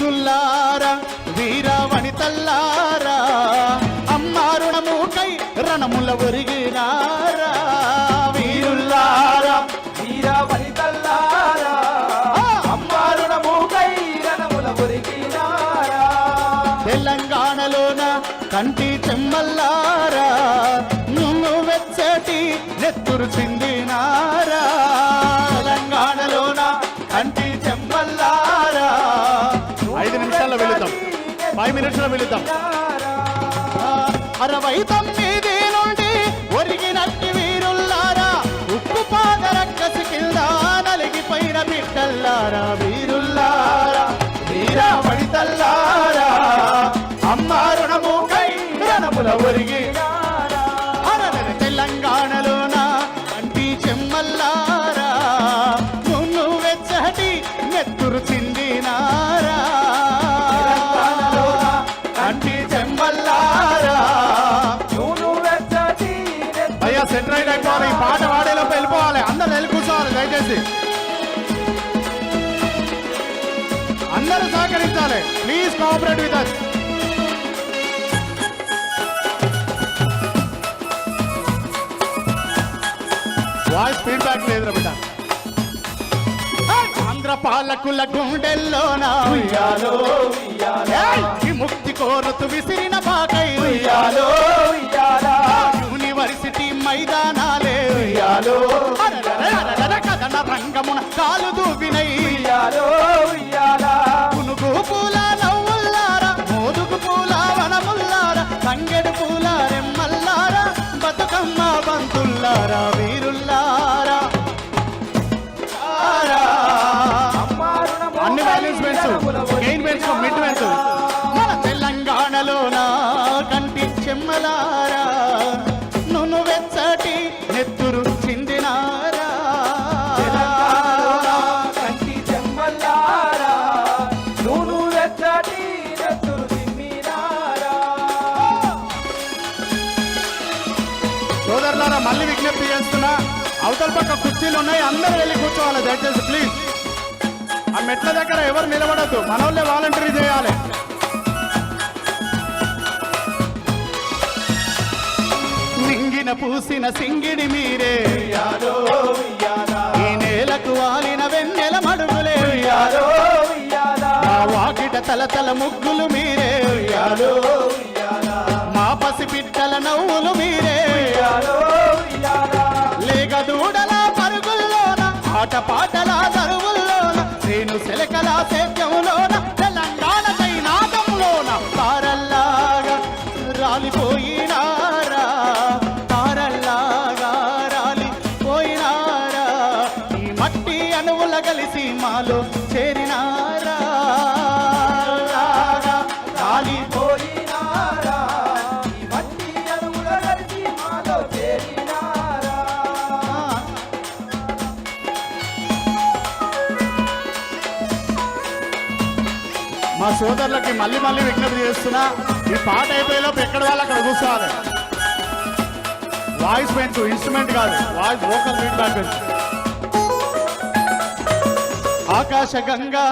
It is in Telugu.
వీరుల్లారా వీర వనితల్లారా అమ్మా రుణముకై రణముల ఒరిగినారా వీరుల్లారా వీర వనితల్లారా అమ్మా రుణముకై రణముల ఒరిగినారా తెలంగాణలోన కంటి చెమ్మల్లారా నువ్వు వెచ్చటి నెత్తురు చిందినారా తెలంగాణలోన కంటి చెమ్మల్లారా 5 నిమిషాల్లో వెళుతాం 5 మినిట్స్లో వెళుతాం 69 నుండి ఒరిగినట్టి వీరుల్లారా ఉప్పు పాదరక్కసి కింద నలిగిపోయిన బిడ్డల్లారా వీరుల్లారా వీర వనితల్లారా అమ్మా రుణముకై రణముల ఒరిగినారా తెలంగాణలోన కంటి చెమ్మల్లారా నువ్వు వెచ్చటి నెత్తురు చిందినారా కంటి చెమ్మల్లారా అయ్యా సెంట్రైడ్ అయిపోవాలి ఈ పాట వాడేలోపు వెళ్ళిపోవాలి అందరూ వెళ్ళి కూర్చోవాలి దయచేసి అందరూ సహకరించాలి please cooperate with us voice feedback లేదురా బిడ్డ ఆంధ్ర పాలకుల గుండెల్లోనా ఉయ్యాలో ఉయ్యాలా ఈ ముక్తి కోరుతూ విసిరిన బాకై ఉయ్యాలో ఉయ్యాలా యూనివర్సిటీ మైదానాలే ఉయ్యాలో కథన రంగమున కాలు దూపినై ఉయ్యాలో ఉయ్యాలా పునుగు పూల నవ్వుల్లారా మోదుగు పూల వనముల్లారా తంగెడు పూల రెమ్మల్లారా బతుకమ్మ బంతుల్లారా వీరుల్లారా అన్ని వాల్యూస్ పెంచు గెయిన్ పెంచు మిడ్ పెంచు మన తెలంగాణలోన కంటి చెమ్మలారా నువ్వు వెచ్చటి నెత్తురు చిందినారా కంటి చెమ్మల్లారా నువ్వు వెచ్చటి నెత్తురు చిందినారా సోదరులారా మళ్ళీ విజ్ఞప్తి చేస్తున్నా అవతల పక్క కుర్చీలు ఉన్నాయి అందరూ వెళ్ళి కూర్చోవాలి దయచేసి ప్లీజ్ ఆ మెట్ల దగ్గర ఎవరు నిలబడద్దు మనోళ్ళే వాలంటరీ చేయాలి నింగిన పూసిన సింగిడి మీరే ఉయ్యాలో ఉయ్యాలా ఈ నేలకు వాలిన వెన్నెల మడుగులే ఉయ్యాలో ఉయ్యాలా మా వాకిట తలతల ముగ్గులు మీరే ఉయ్యాలో ఉయ్యాలా మా పసిపిట్టల నవ్వులు మీరే ఉయ్యాలో ఉయ్యాలా లేగ దూడల పరుగుల్లోన ఆట పాటల దరువుల్లోన శ్రేణు శిలకల సేద్యంలోన తెలంగాణ కైనాదంలోన తారల్లాగా రాలిపోయినారా తారల్లాగా రాలిపోయినారా ఈ మట్టి అణువుల కలిసి మాలో చేరినారా పోయినారా ఈ మట్టి అణువుల కలిసి మాలో చేరినారా మా సోదరులకి మళ్ళీ మళ్ళీ విజ్ఞప్తి చేస్తున్నా ఈ పాట అయిపోయేలోపు ఎక్కడ వాళ్ళు అక్కడ కూర్చోవాలి వాయిస్ పెంచు ఇన్స్ట్రుమెంట్ కాదు వాయిస్ వోకల్ ఫీడ్బ్యాక్ పెంచు ఆకాశ గంగా